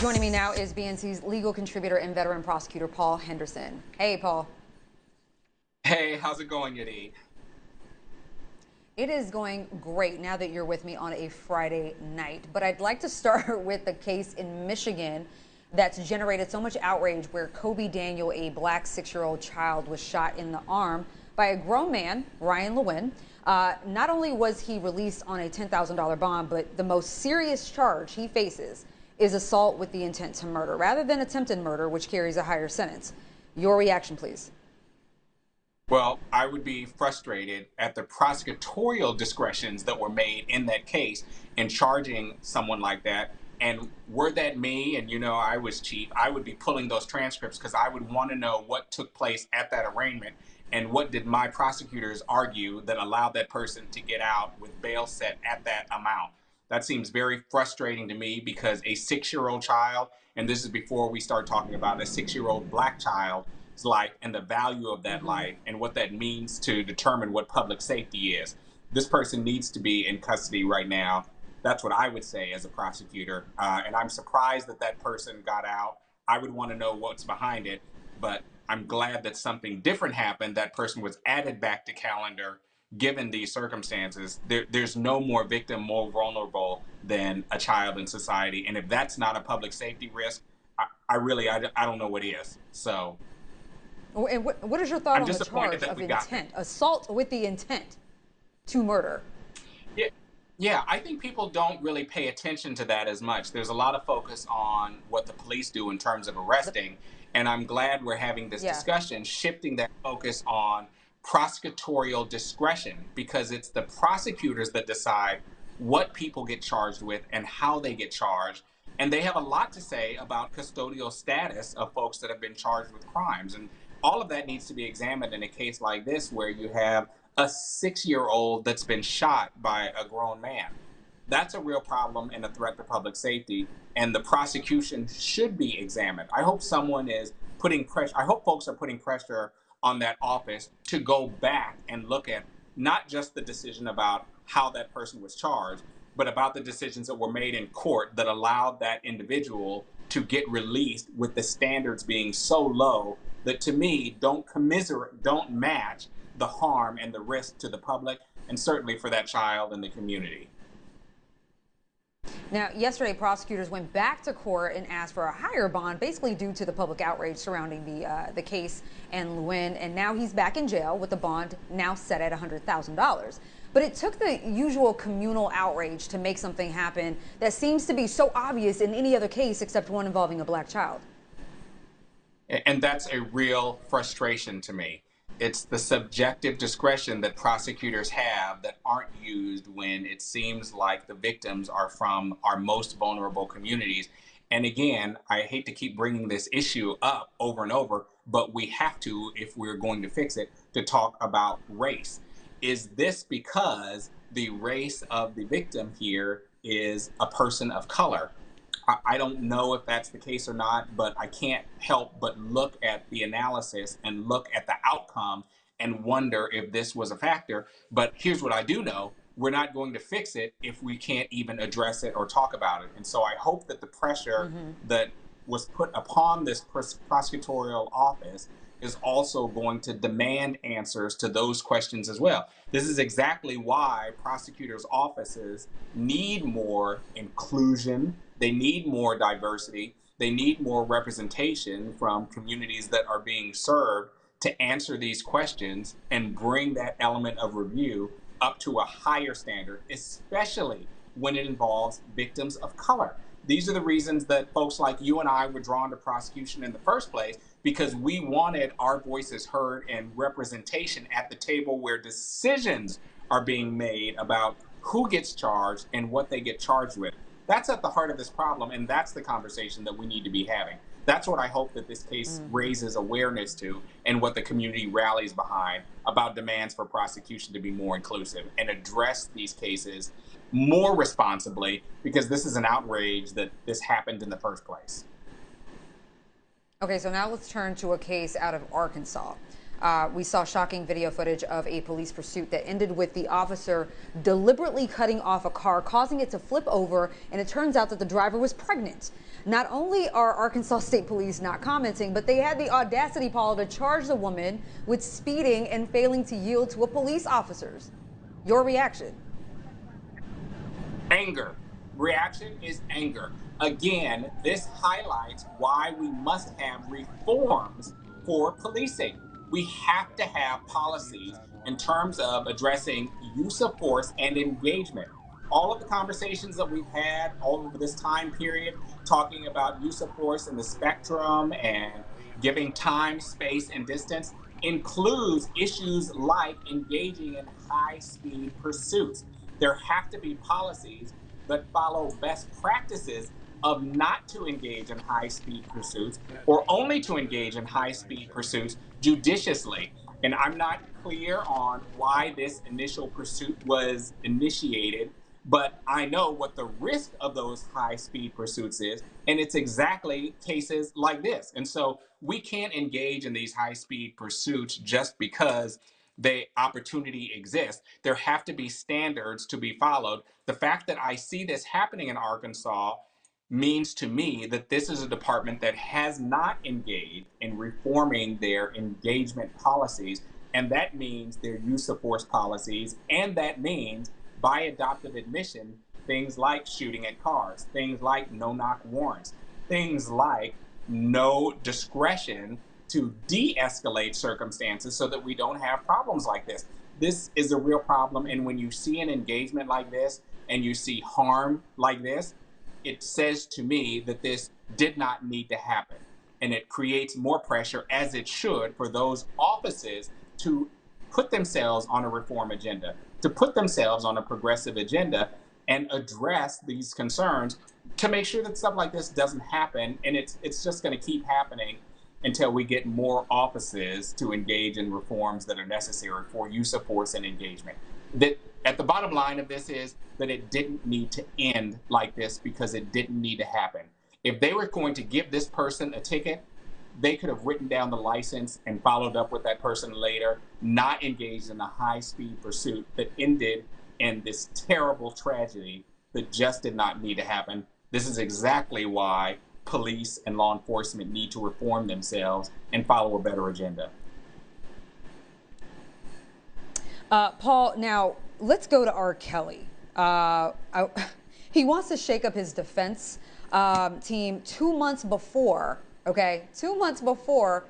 Joining me now is BNC's legal contributor and veteran prosecutor Paul Henderson. Hey, Paul. Hey, how's it going, Yodit? It is going great now that you're with me on a Friday night. But I'd like to start with the case in Michigan that's generated so much outrage, where Kobe Daniel, a black 6-year-old child, was shot in the arm by a grown man, Ryan Le-Nguyen. Not only was he released on a $10,000 bond, but the most serious charge he faces is assault with the intent to murder, rather than attempted murder, which carries a higher sentence. Your reaction, please. Well, I would be frustrated at the prosecutorial discretions that were made in that case in charging someone like that. And were that me, and I was chief, I would be pulling those transcripts because I would want to know what took place at that arraignment and what did my prosecutors argue that allowed that person to get out with bail set at that amount. That seems very frustrating to me because a 6-year-old child, and this is before we start talking about a 6-year-old black child's life and the value of that life and what that means to determine what public safety is. This person needs to be in custody right now. That's what I would say as a prosecutor. And I'm surprised that that person got out. I would want to know what's behind it, but I'm glad that something different happened. That person was added back to calendar given these circumstances. There's no more victim more vulnerable than a child in society. And if that's not a public safety risk, I don't know what is. So. And what is your thought I'm on the disappointed charge that of we got intent, assault with the intent to murder? Yeah, yeah, I think people don't really pay attention to that as much. There's a lot of focus on what the police do in terms of arresting, and I'm glad we're having this Yeah. discussion, shifting that focus on prosecutorial discretion, because it's the prosecutors that decide what people get charged with and how they get charged. And they have a lot to say about custodial status of folks that have been charged with crimes. And all of that needs to be examined in a case like this, where you have a 6-year-old that's been shot by a grown man. That's a real problem and a threat to public safety. And the prosecution should be examined. I hope someone is putting pressure. I hope folks are putting pressure on that office to go back and look at not just the decision about how that person was charged, but about the decisions that were made in court that allowed that individual to get released with the standards being so low that, to me, don't match the harm and the risk to the public, and certainly for that child and the community. Now, yesterday, prosecutors went back to court and asked for a higher bond, basically due to the public outrage surrounding the case and Le-Nguyen. And now he's back in jail with the bond now set at $100,000. But it took the usual communal outrage to make something happen that seems to be so obvious in any other case except one involving a black child. And that's a real frustration to me. It's the subjective discretion that prosecutors have that aren't used when it seems like the victims are from our most vulnerable communities. And again, I hate to keep bringing this issue up over and over, but we have to, if we're going to fix it, to talk about race. Is this because the race of the victim here is a person of color? I don't know if that's the case or not, but I can't help but look at the analysis and look at the outcome and wonder if this was a factor. But here's what I do know. We're not going to fix it if we can't even address it or talk about it. And so I hope that the pressure that was put upon this prosecutorial office is also going to demand answers to those questions as well. This is exactly why prosecutors' offices need more inclusion, they need more diversity, they need more representation from communities that are being served to answer these questions and bring that element of review up to a higher standard, especially when it involves victims of color. These are the reasons that folks like you and I were drawn to prosecution in the first place, because we wanted our voices heard and representation at the table where decisions are being made about who gets charged and what they get charged with. That's at the heart of this problem, and that's the conversation that we need to be having. That's what I hope that this case raises awareness to, and what the community rallies behind, about demands for prosecution to be more inclusive and address these cases more responsibly, because this is an outrage that this happened in the first place. Okay, so now let's turn to a case out of Arkansas. We saw shocking video footage of a police pursuit that ended with the officer deliberately cutting off a car, causing it to flip over, and it turns out that the driver was pregnant. Not only are Arkansas State Police not commenting, but they had the audacity, Paul, to charge the woman with speeding and failing to yield to a police officer's. Your reaction? Anger. Reaction is anger. Again, this highlights why we must have reforms for policing. We have to have policies in terms of addressing use of force and engagement. All of the conversations that we've had all over this time period, talking about use of force in the spectrum and giving time, space, and distance, includes issues like engaging in high speed pursuits. There have to be policies that follow best practices of not to engage in high speed pursuits or only to engage in high speed pursuits judiciously. And I'm not clear on why this initial pursuit was initiated, but I know what the risk of those high speed pursuits is. And it's exactly cases like this. And so we can't engage in these high speed pursuits just because the opportunity exists. There have to be standards to be followed. The fact that I see this happening in Arkansas means to me that this is a department that has not engaged in reforming their engagement policies. And that means their use of force policies. And that means, by adopted admission, things like shooting at cars, things like no knock warrants, things like no discretion to de-escalate circumstances so that we don't have problems like this. This is a real problem. And when you see an engagement like this and you see harm like this, it says to me that this did not need to happen. And it creates more pressure, as it should, for those offices to put themselves on a reform agenda, to put themselves on a progressive agenda and address these concerns to make sure that stuff like this doesn't happen. And it's just going to keep happening until we get more offices to engage in reforms that are necessary for use of force and engagement. That at the bottom line of this is that it didn't need to end like this because it didn't need to happen. If they were going to give this person a ticket, they could have written down the license and followed up with that person later, not engaged in a high-speed pursuit that ended in this terrible tragedy that just did not need to happen. This is exactly why police and law enforcement need to reform themselves and follow a better agenda. Paul, now let's go to R. Kelly. He wants to shake up his defense team 2 months before, 2 months before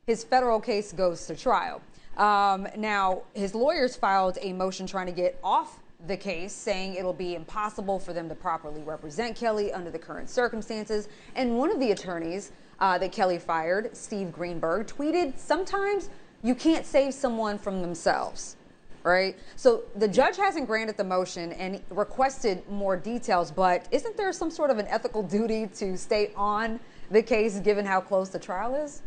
his federal case goes to trial. Now, his lawyers filed a motion trying to get off the case, saying it'll be impossible for them to properly represent Kelly under the current circumstances. And one of the attorneys that Kelly fired, Steve Greenberg, tweeted, "Sometimes you can't save someone from themselves." Right? So the judge hasn't granted the motion and requested more details, but isn't there some sort of an ethical duty to stay on the case given how close the trial is?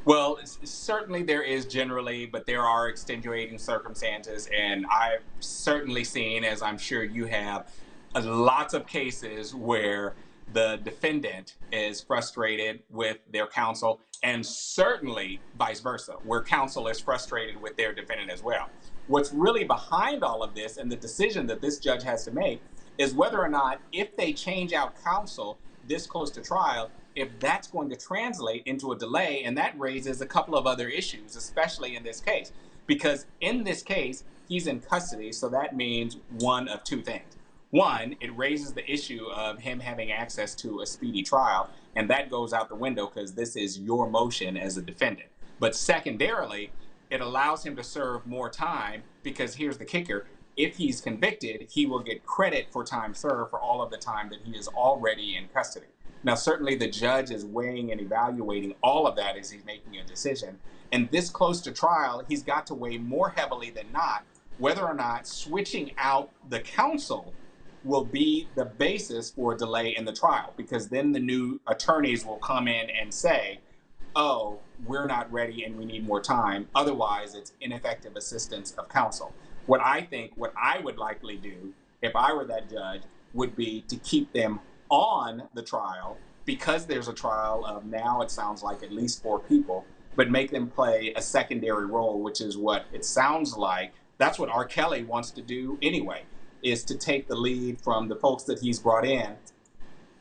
Well, certainly there is generally, but there are extenuating circumstances. And I've certainly seen, as I'm sure you have, lots of cases where the defendant is frustrated with their counsel, and certainly vice versa, where counsel is frustrated with their defendant as well. What's really behind all of this and the decision that this judge has to make is whether or not, if they change out counsel this close to trial, if that's going to translate into a delay. And that raises a couple of other issues, especially in this case, because in this case, he's in custody. So that means one of two things. One, it raises the issue of him having access to a speedy trial, and that goes out the window because this is your motion as a defendant. But secondarily, it allows him to serve more time because here's the kicker. If he's convicted, he will get credit for time served for all of the time that he is already in custody. Now, certainly the judge is weighing and evaluating all of that as he's making a decision. And this close to trial, he's got to weigh more heavily than not whether or not switching out the counsel will be the basis for a delay in the trial, because then the new attorneys will come in and say, oh, we're not ready and we need more time. Otherwise, it's ineffective assistance of counsel. What I would likely do if I were that judge would be to keep them on the trial, because there's a trial of now it sounds like at least 4 people, but make them play a secondary role, which is what it sounds like. That's what R. Kelly wants to do anyway, is to take the lead from the folks that he's brought in,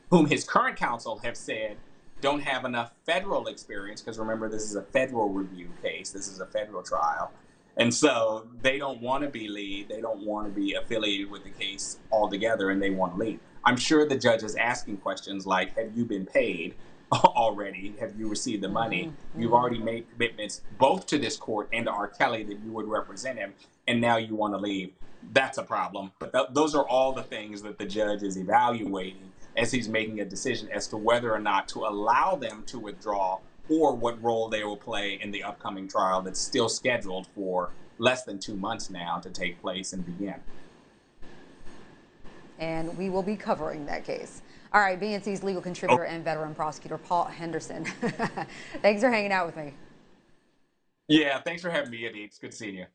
whom his current counsel have said don't have enough federal experience, because remember, this is a federal review case. This is a federal trial. And so they don't want to be lead. They don't want to be affiliated with the case altogether, and they want to lead. I'm sure the judge is asking questions like, have you been paid already? Have you received the money? You've already made commitments both to this court and to R. Kelly that you would represent him, and now you want to leave. That's a problem. But those are all the things that the judge is evaluating as he's making a decision as to whether or not to allow them to withdraw, or what role they will play in the upcoming trial that's still scheduled for less than 2 months now to take place and begin. And we will be covering that case. All right, BNC's legal contributor and veteran prosecutor Paul Henderson. Thanks for hanging out with me. Yeah, thanks for having me, Yodit. It's good seeing you.